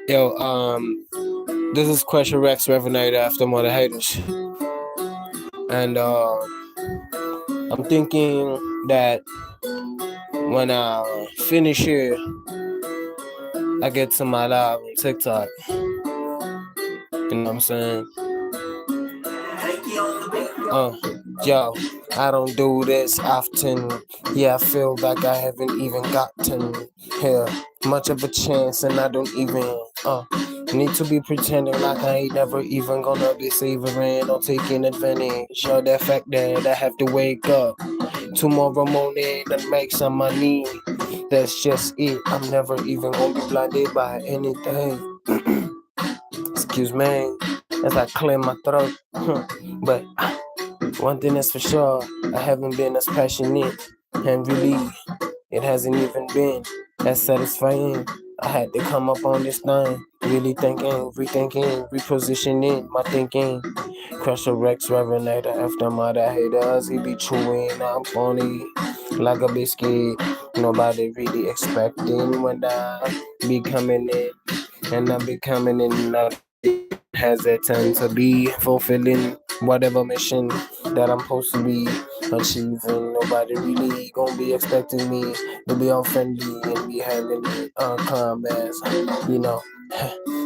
Yo, this is Question Rex Revenator after Mother Haters. And I'm thinking that when I finish here, I get to my live on TikTok. You know what I'm saying? Yo, I don't do this often. Yeah, I feel like I haven't even gotten here much of a chance, and I don't even need to be pretending like I ain't never even gonna be savoring or taking advantage of the fact that I have to wake up tomorrow morning and make some money. That's just it. I'm never even gonna be blinded by anything. Excuse me as I clear my throat. But one thing is for sure, I haven't been as passionate, and really, it hasn't even been as satisfying. I had to come up on this thing, really thinking, rethinking, repositioning my thinking. Crush a Rex Revenator after mother haters, he be chewing up on it like a biscuit. Nobody really expecting when I be coming in, and I be coming in. Nothing has that time to be fulfilling whatever mission that I'm supposed to be achieving. Nobody really gonna be expecting me to be all friendly and be having it calm as, you know,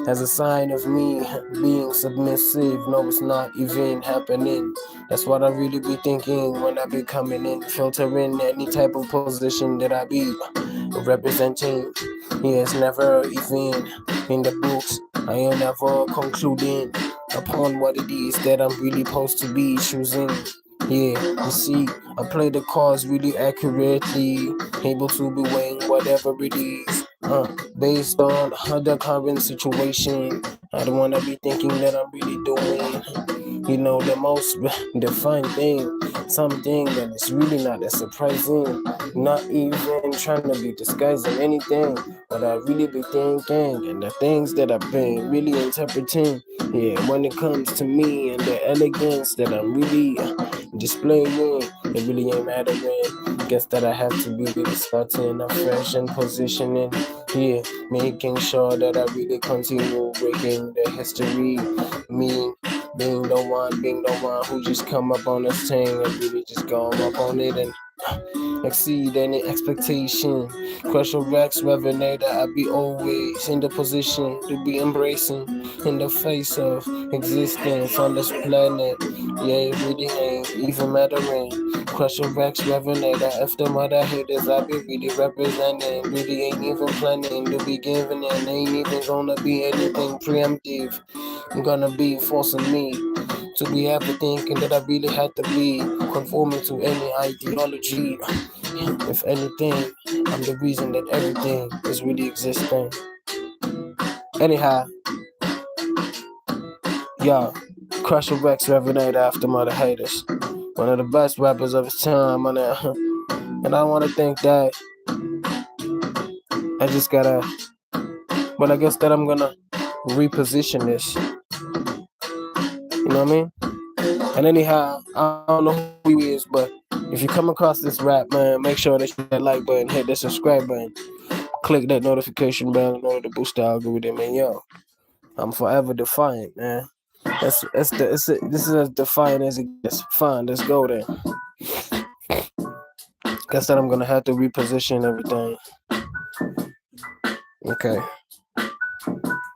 as a sign of me being submissive. No, it's not even happening. That's what I really be thinking when I be coming in, filtering any type of position that I be representing. Yeah, it's never even in the books. I ain't never concluding upon what it is that I'm really supposed to be choosing. Yeah, you see, I play the cards really accurately, able to be weighing whatever it is, based on the current situation. I don't wanna be thinking that I'm really doing, you know, the most defined thing, something that is really not that surprising, not even trying to be disguising anything, but I really be thinking, and the things that I've been really interpreting. Yeah, when it comes to me and the elegance that I'm really displaying, it really ain't mattering. Guess that I have to be really starting afresh and positioning. Yeah, making sure that I really continue breaking the history. Me being the one who just come up on this thing and really just go up on it and exceed any expectation. Crush a Rex Revenator, I be always in the position to be embracing in the face of existence on this planet. Yeah, it really ain't even mattering. Crush a Rex Revenator, after mother haters, I be really representing. Really ain't even planning to be giving in. Ain't even gonna be anything preemptive. I'm gonna be forcing me to be ever thinking that I really had to be conforming to any ideology. If anything, I'm the reason that everything is really existing. Anyhow, yo, Crush a Rex Revenator after mother haters. One of the best rappers of his time, and I want to think that I just gotta, but I guess that I'm gonna reposition this. You know what I mean? And anyhow, I don't know who he is, but if you come across this rap, man, make sure that you hit that like button, hit that subscribe button, click that notification bell in order to boost the algorithm. And yo, I'm forever defiant, man. This is as defiant as it gets. Fine, let's go then. Guess that I'm gonna have to reposition everything. Okay.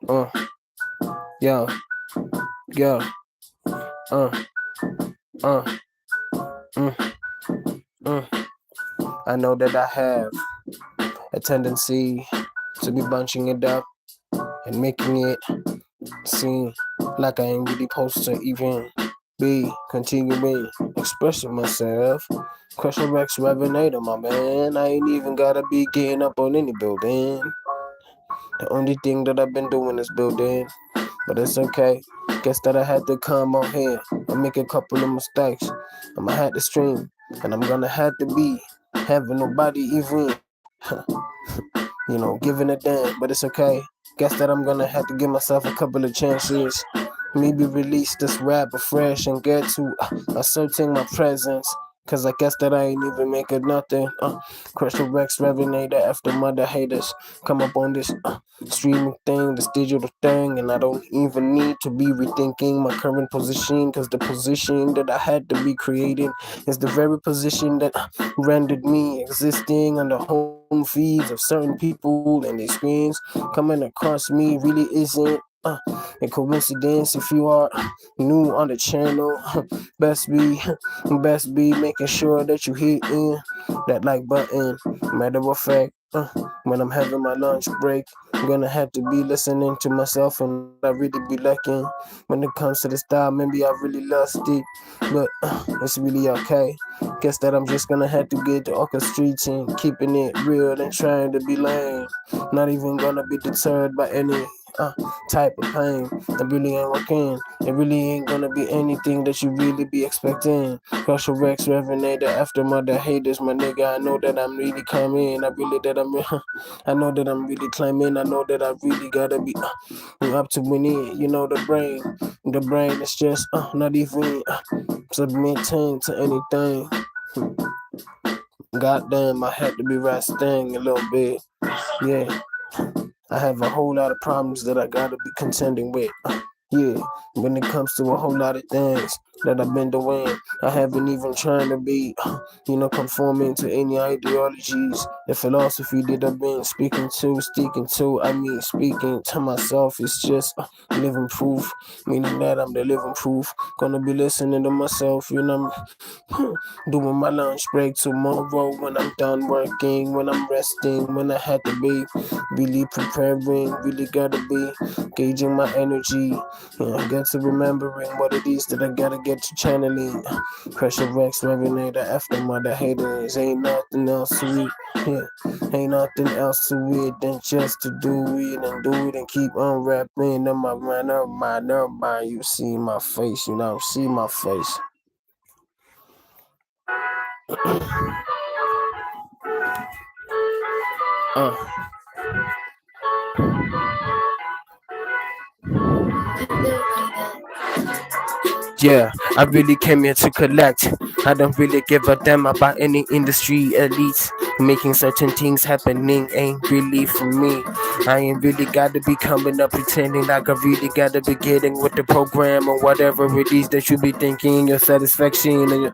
Uh. Yo. Yo. Uh. Uh. Mm. I know that I have a tendency to be bunching it up and making it seem like I ain't really supposed to even be continuing expressing myself. Crush a Rex Revenator, my man. I ain't even gotta be getting up on any building. The only thing that I've been doing is building, but it's okay. Guess that I had to come on here and make a couple of mistakes. I'ma have to stream, and I'm gonna have to be having nobody even, giving a damn. But it's okay. Guess that I'm gonna have to give myself a couple of chances. Maybe release this rap afresh and get to asserting my presence Cause I guess that I ain't even making nothing. Crystal Rex Revenator after mother haters come up on this streaming thing, this digital thing, and I don't even need to be rethinking my current position. Cause the position that I had to be creating is the very position that rendered me existing on the home feeds of certain people and their screens. Coming across me really isn't a coincidence. If you are new on the channel, best be best be making sure that you hit in that like button. Matter of fact, when I'm having my lunch break, I'm gonna have to be listening to myself and what I really be lacking. When it comes to the style, maybe I really lost it, but it's really okay. Guess that I'm just gonna have to get the orchestrating, keeping it real and trying to be lame. Not even gonna be deterred by any type of pain. It really ain't working. It really ain't gonna be anything that you really be expecting. Crucial Rex Revenator after mother haters, my nigga. I know that I'm really coming. I know that I'm really climbing. I know that I really gotta be up to win it. You know the brain is just not even submitting to anything. Goddamn, I had to be resting a little bit. Yeah. I have a whole lot of problems that I gotta be contending with. Yeah, when it comes to a whole lot of things that I've been doing, I haven't even trying to be, conforming to any ideologies. The philosophy that I've been speaking to myself is just living proof, meaning that I'm the living proof. Gonna be listening to myself, doing my lunch break tomorrow when I'm done working, when I'm resting, when I had to be really preparing, really gotta be gauging my energy. Yeah, get to remembering what it is that I gotta get to channeling. Pressure Rex Revenator after mother haters. Ain't nothing else to it. Yeah, ain't nothing else to it than just to do it and keep on rapping in my mind. You see my face, see my face. Uh. Yeah, I really came here to collect. I don't really give a damn about any industry elites. Making certain things happening ain't really for me. I ain't really gotta be coming up pretending like I really gotta be getting with the program or whatever it is that you be thinking. Your satisfaction and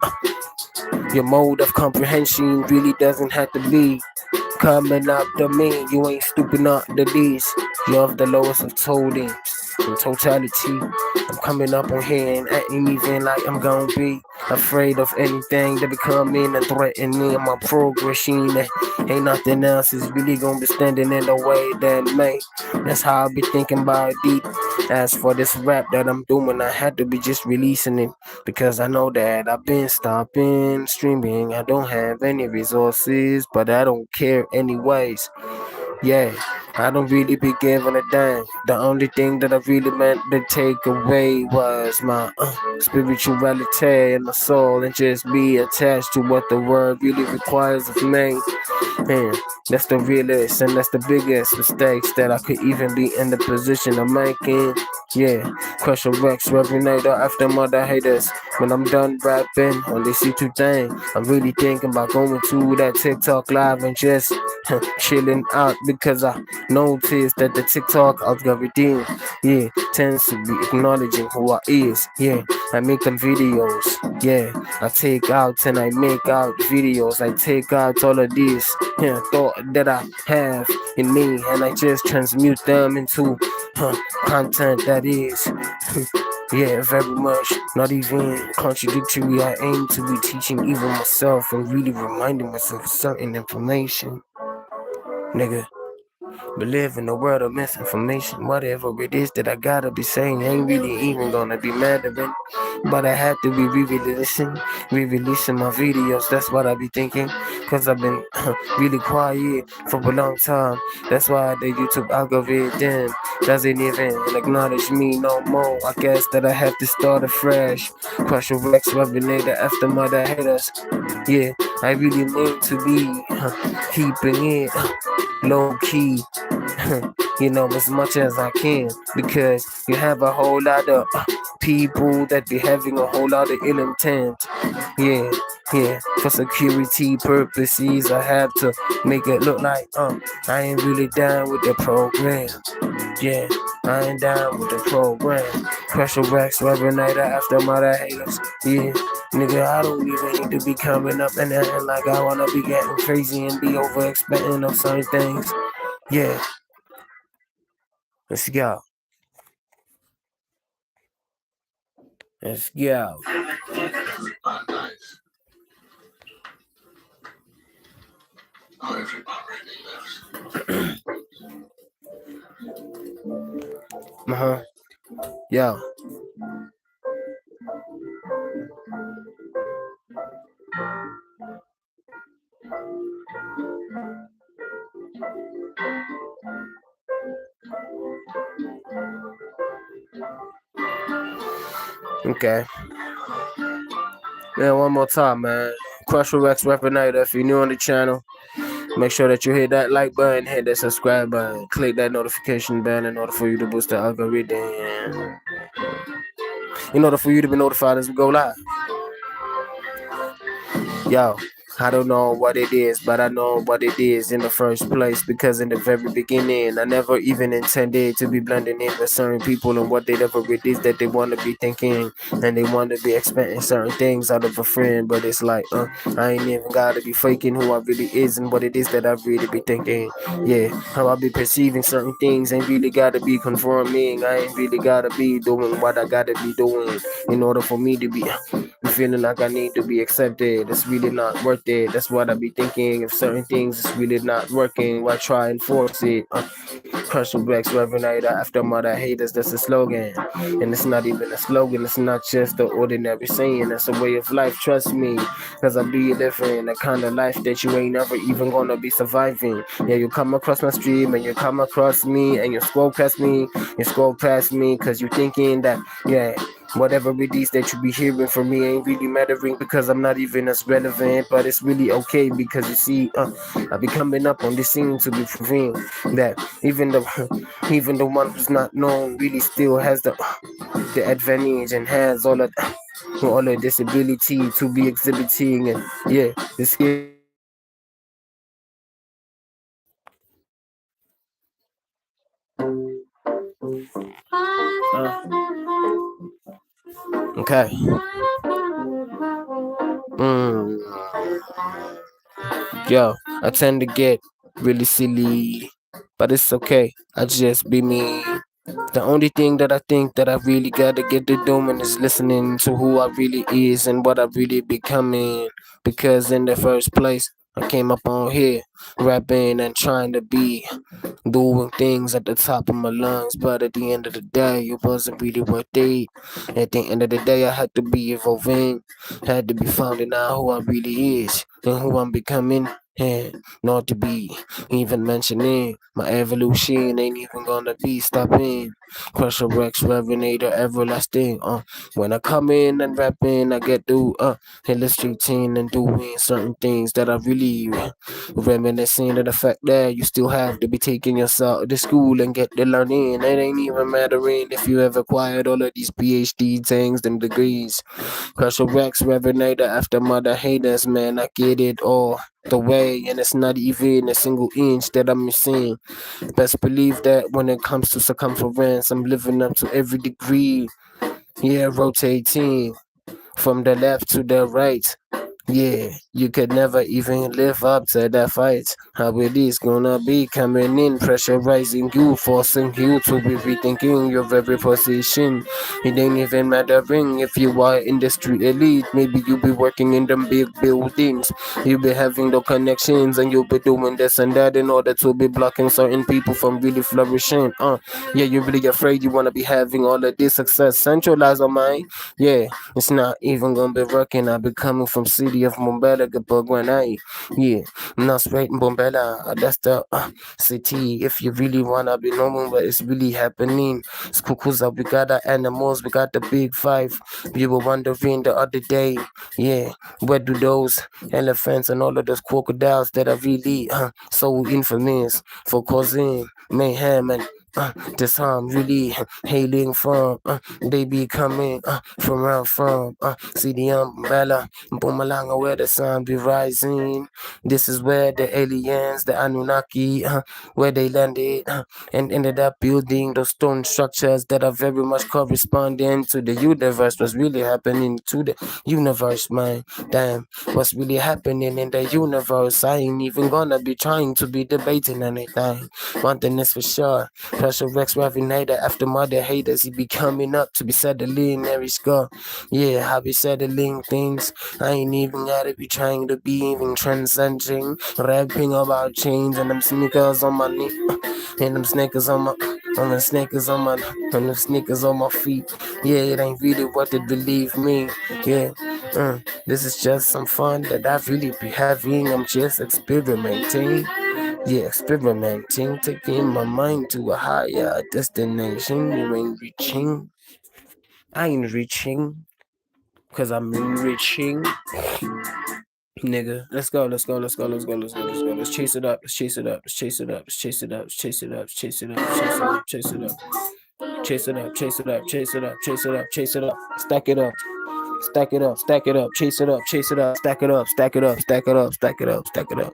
your mode of comprehension really doesn't have to be coming up to me. You ain't stupid not the least. You're of the lowest of totems. In totality, I'm coming up on here and acting even like I'm gonna be afraid of anything that becoming a threatening my progression. Ain't nothing else is really gonna be standing in the way that may. That's how I be thinking about it deep. As for this rap that I'm doing, I had to be just releasing it because I know that I've been stopping streaming. I don't have any resources, but I don't care anyways. Yeah, I don't really be giving a damn. The only thing that I really meant to take away was my spirituality and my soul, and just be attached to what the world really requires of me. Man, that's the realest and that's the biggest mistakes that I could even be in the position of making. Yeah, crush a Rex Revenator after mother haters. When I'm done rapping, only see two things. I'm really thinking about going to that TikTok live and just chilling out because I noticed that the TikTok algorithm, yeah, tends to be acknowledging who I is. Yeah, I make them videos. Yeah, I take out and I make out videos. I take out all of this thought that I have in me and I just transmute them into content that is yeah, very much not even contradictory. I aim to be teaching even myself and really reminding myself of certain information. Nigga, we live in a world of misinformation. Whatever it is that I gotta be saying, ain't really even gonna be mattering. But I had to be re-releasing my videos. That's what I be thinking. Cause I've been really quiet for a long time. That's why the YouTube algorithm doesn't even acknowledge me no more. I guess that I have to start afresh. Crush a Rex Revenator after mother haters. Yeah, I really mean to be keeping it low key. as much as I can, because you have a whole lot of people that be having a whole lot of ill intent. Yeah, yeah, for security purposes, I have to make it look like I ain't really down with the program. Yeah, I ain't down with the program. Pressure racks every night after mother haters. Yeah, nigga, I don't even need to be coming up and acting like I wanna be getting crazy and be over expecting of certain things. Yeah, let's go. Let's go. Uh huh. Yo. Okay. Yeah, one more time, man. Crusher Rex Weaponator. If you're new on the channel, make sure that you hit that like button, hit that subscribe button, click that notification bell in order for you to boost the algorithm. In order for you to be notified as we go live. Yo, I don't know what it is, but I know what it is in the first place. Because in the very beginning, I never even intended to be blending in with certain people and whatever it is that they want to be thinking. And they want to be expecting certain things out of a friend. But it's like, I ain't even got to be faking who I really is and what it is that I really be thinking. Yeah, how I be perceiving certain things ain't really got to be conforming. I ain't really got to be doing what I got to be doing in order for me to be feeling like I need to be accepted. It's really not worth it. That's what I be thinking. If certain things is really not working, why try and force it? Crushing backs every night after mother haters, that's a slogan. And it's not even a slogan, it's not just the ordinary saying. It's a way of life, trust me. Cause I be living the kind of life that you ain't never even gonna be surviving. Yeah, you come across my stream and you come across me and you scroll past me cause you thinking that, yeah, whatever it is that you be hearing from me ain't really mattering because I'm not even as relevant. But it's really okay because you see, I be coming up on this scene to be proving that even the even the one who's not known really still has the advantage and has all the disability to be exhibiting. And yeah, the skill. Okay. Mm. Yo, I tend to get really silly, but it's okay. I just be me. The only thing that I think that I really gotta get to doing is listening to who I really is and what I really becoming. Because in the first place, I came up on here rapping and trying to be doing things at the top of my lungs, but at the end of the day, it wasn't really worth it. At the end of the day, I had to be evolving, had to be finding out who I really is and who I'm becoming. And not to be even mentioning my evolution ain't even gonna be stopping. Crusher Rex Revenator everlasting. When I come in and rapping, I get to illustrating and doing certain things that I really reminiscing of the fact that you still have to be taking yourself to school and get the learning. It ain't even mattering if you have acquired all of these PhD things, them degrees. Crush a Rex Revenator after mother haters, man. I get it all the way, and it's not even a single inch that I'm missing. Best believe that when it comes to circumference, I'm living up to every degree. Yeah, rotating from the left to the right. Yeah, you could never even live up to that fight. How it is gonna be coming in, pressurizing you, forcing you to be rethinking your very position. It ain't even mattering if you are industry elite. Maybe you be working in them big buildings. You be having the connections and you be doing this and that in order to be blocking certain people from really flourishing. Yeah, you're really afraid you wanna be having all of this success centralized on mine. Yeah, it's not even gonna be working. I be coming from city city of Mumbai, Gapagwanai. Yeah, not straight in Bombela. That's the city. If you really wanna be normal, but it's really happening. Skukuza, we got the animals, we got the big five. We were wondering the other day, yeah, where do those elephants and all of those crocodiles that are really so infamous for causing mayhem and disarm really hailing from they be coming from where I'm from see the umbrella Bumalanga where the sun be rising. This is where the aliens, the Anunnaki, where they landed and ended up building those stone structures that are very much corresponding to the universe. What's really happening to the universe, man? Damn, what's really happening in the universe? I ain't even gonna be trying to be debating anything. One thing is for sure, Pressure Rex Ravinator after mother haters, he be coming up to be settling every score. Yeah, I be settling things. I ain't even gotta be trying to be even transcending. Rapping about chains and them sneakers on my knee. And them sneakers on my on the sneakers on my on the sneakers on my feet. Yeah, it ain't really what it believe me. Yeah. This is just some fun that I really be having. I'm just experimenting. Yeah, experimenting, taking my mind to a higher destination. You ain't reaching. I ain't reaching. Cause I'm enriching. Nigga, let's go, let's go, let's go, let's go, let's go, let's go. Let's chase it up, let's chase it up, let's chase it up, let's chase it up, let's chase it up, let's chase it up, chase it up, chase it up, chase it up, chase it up, chase it up, chase it up, stack it up, stack it up, stack it up, chase it up, chase it up, stack it up, stack it up, stack it up, stack it up, stack it up,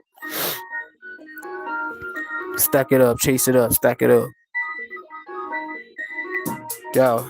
stack it up, chase it up, stack it up. Yo.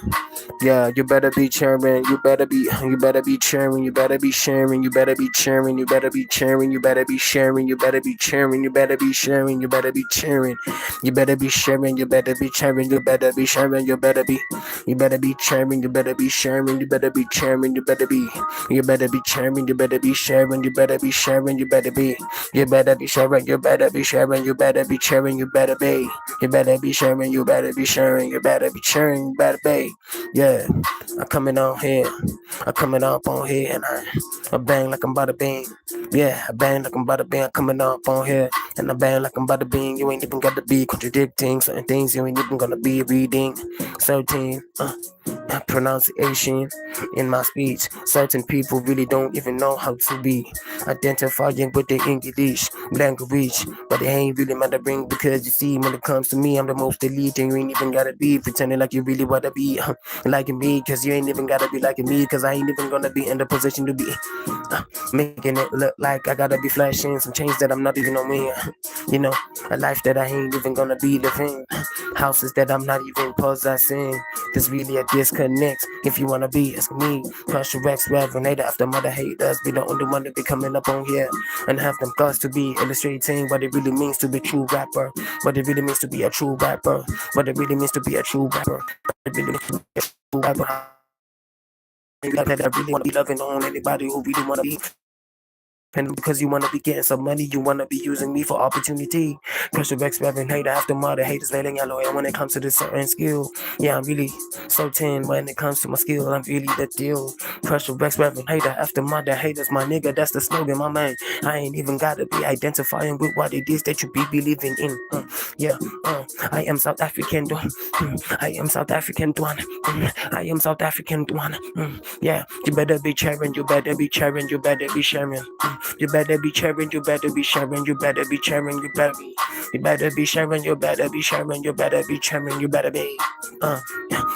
Yeah, you better be cheering, you better be cheering, you better be sharing, you better be cheering, you better be cheering, you better be sharing, you better be cheering, you better be sharing, you better be cheering, you better be sharing, you better be cheering, you better be sharing, you better be cheering, you better be sharing, you better be cheering, you better be cheering, you better be sharing, you better be sharing, you better be sharing, you better be sharing, you better be sharing, you better be sharing, you better be sharing, you better be sharing, you better be. Yeah, I'm coming on here. I'm coming up on here and I bang like I'm about to bang. Yeah, I bang like I'm about to bang. I'm coming up on here and I bang like I'm about to bang. You ain't even got to be contradicting certain things. You ain't even gonna be reading certain pronunciation in my speech. Certain people really don't even know how to be identifying with the English language, but they ain't really mattering because you see, when it comes to me, I'm the most elite, and you ain't even gotta be pretending like you really wanna be liking me, cause you ain't even gotta be liking me, cause I ain't even gonna be in the position to be making it look like I gotta be flashing some chains that I'm not even on me. You know, a life that I ain't even gonna be living, houses that I'm not even possessing. There's really a disconnect. If you wanna be, ask me. Pressure Rex, Revenator, after mother haters, be the only one that be coming up on here and have them thoughts to be illustrating what it really means to be a true rapper, what it really means to be a true rapper, what it really means to be a true rapper, what it really means to be a true rapper. That I really wanna be loving on anybody who really wanna be. And because you wanna be getting some money, you wanna be using me for opportunity. Pressure Rex, Reverend Hater, after mother haters, letting y'all know. And when it comes to this certain skill, yeah, I'm really certain when it comes to my skill, I'm really the deal. Pressure Rex, Reverend Hater, after mother haters, my nigga, that's the slogan, my man. I ain't even gotta be identifying with what it is that you be believing in. Yeah, I am South African, I am South African, I am South African, yeah, you better be cheering, you better be cheering, you better be sharing. You better be cheering, you better be sharing, you better be cheering, you better be sharing, you better be sharing, you better be cheering, you better be,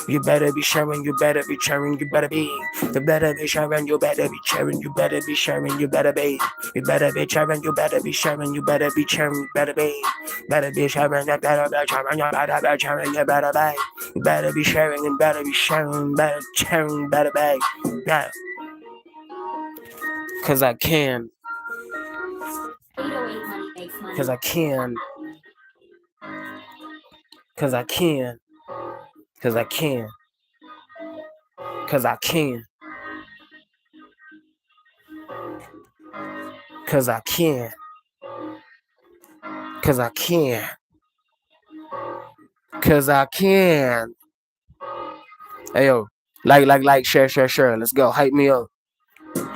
you better be sharing, you better be cheering, you better be, you better be sharing, you better be cheering, you better be sharing, you better be, you better be cheering, you better be sharing, you better be cheering, you better be sharing, you better be sharing, you better be sharing, you better be, you better be sharing, and better be sharing, better sharing, better be, yeah. Cause I can. Cause I can. Cause I can. Cause I can. Cause I can. Cause I can. Cause I can. Cause I can. Hey yo, like, share. Let's go. Hype me up.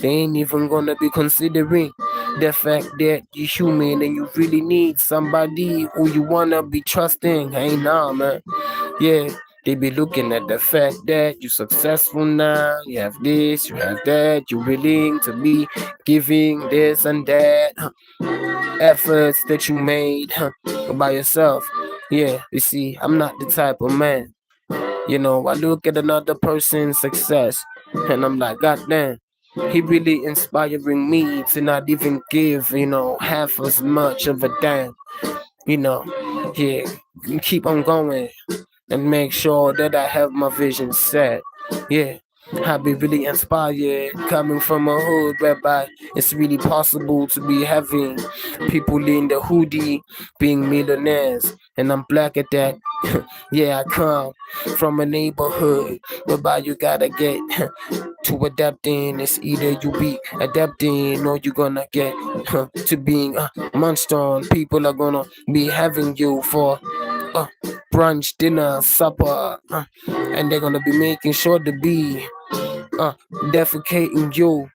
They ain't even gonna be considering the fact that you're human and you really need somebody who you wanna be trusting. Hey, nah, man. Yeah, they be looking at the fact that you're successful now, you have this, you have that, you're willing to be giving this and that, efforts that you made by yourself. Yeah, you see, I'm not the type of man. I look at another person's success and I'm like, God damn, he really inspiring me to not even give, half as much of a damn, you know. Yeah, keep on going and make sure that I have my vision set. Yeah. I be really inspired coming from a hood whereby it's really possible to be having people in the hoodie being millionaires, and I'm black at that. Yeah, I come from a neighborhood whereby you gotta get to adapting. It's either you be adapting or you gonna get to being a monster. People are gonna be having you for uh, brunch, dinner, supper, and they're gonna be making sure to be uh, defecating you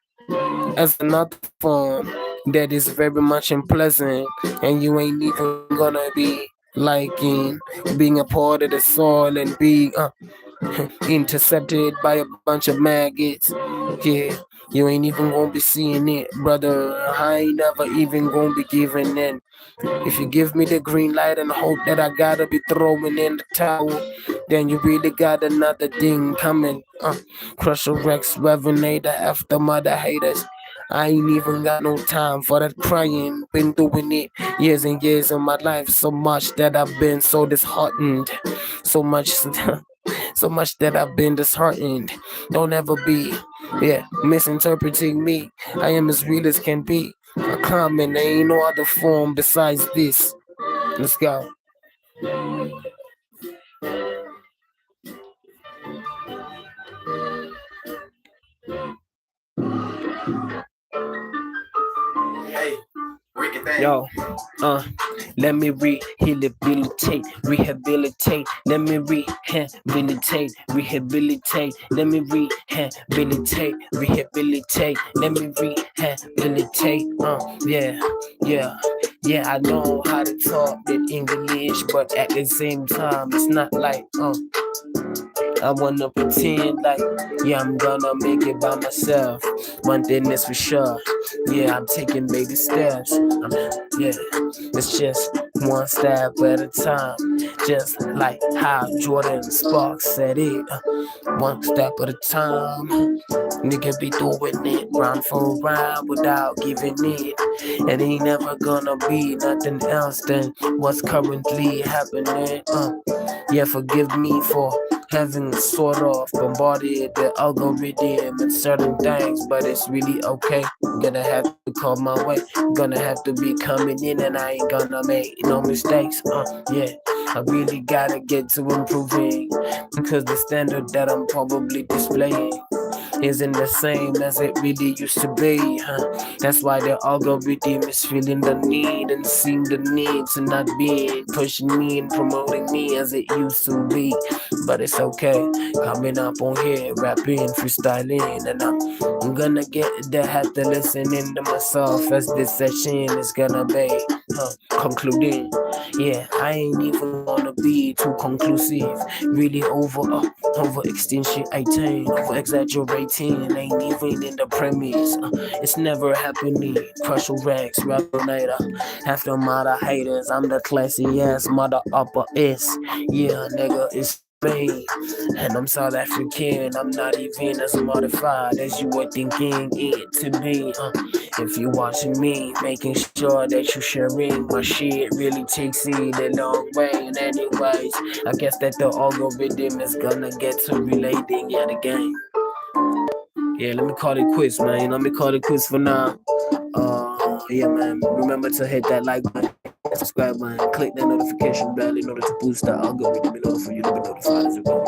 as another form that is very much unpleasant, and you ain't even gonna be liking being a part of the soil and being intercepted by a bunch of maggots. Yeah, you ain't even gonna be seeing it, brother. I ain't never even gonna be giving in. If you give me the green light and hope that I gotta be throwing in the towel, then you really got another thing coming. Crusher Rex, Revenator, after mother haters. I ain't even got no time for that crying. Been doing it years and years of my life, so much that I've been so disheartened. So much, so much that I've been disheartened. Don't ever be, yeah, misinterpreting me. I am as real as can be. A comment, there ain't no other form besides this. Let's go. Yo, uh, let me rehabilitate, let me rehabilitate, let me rehabilitate, let me rehabilitate, yeah, yeah, yeah, I know how to talk that English, but at the same time, it's not like, I wanna pretend like, yeah, I'm gonna make it by myself. One thing is for sure, yeah, I'm taking baby steps. Yeah, it's just one step at a time. Just like how Jordan Sparks said it, one step at a time. Nigga be doing it round for round without giving it. It ain't never gonna be nothing else than what's currently happening. Yeah, forgive me for having sort of bombarded the algorithm and certain things, but it's really okay. Gonna have to call my way. Gonna have to be coming in, and I ain't gonna make no mistakes. Yeah, I really gotta get to improving because the standard that I'm probably displaying isn't the same as it really used to be. That's why the algorithm is feeling the need and seeing the need to not be pushing me and promoting me as it used to be. But it's okay. Coming up on here, rapping, freestyling, and I'm gonna get the have to listen into myself as this session is gonna be concluding. Yeah, I ain't even gonna be too conclusive. Really over extension 18, over exaggerating. Ain't even in the premise. It's never happening. Crush Rex, Rabonator. After mother haters, I'm the classy ass mother upper S. Yeah, nigga, it's me. And I'm South African, I'm not even as modified as you were thinking it to be. If you watching me, making sure that you sharing my shit really takes it a long way. And anyways, I guess that the algorithm is gonna get to relating yet again. Yeah, let me call it quits, man. Let me call it quits for now. Yeah, man. Remember to hit that like button, subscribe button, click that notification bell in order to boost the algorithm in order for you to be notified as it goes.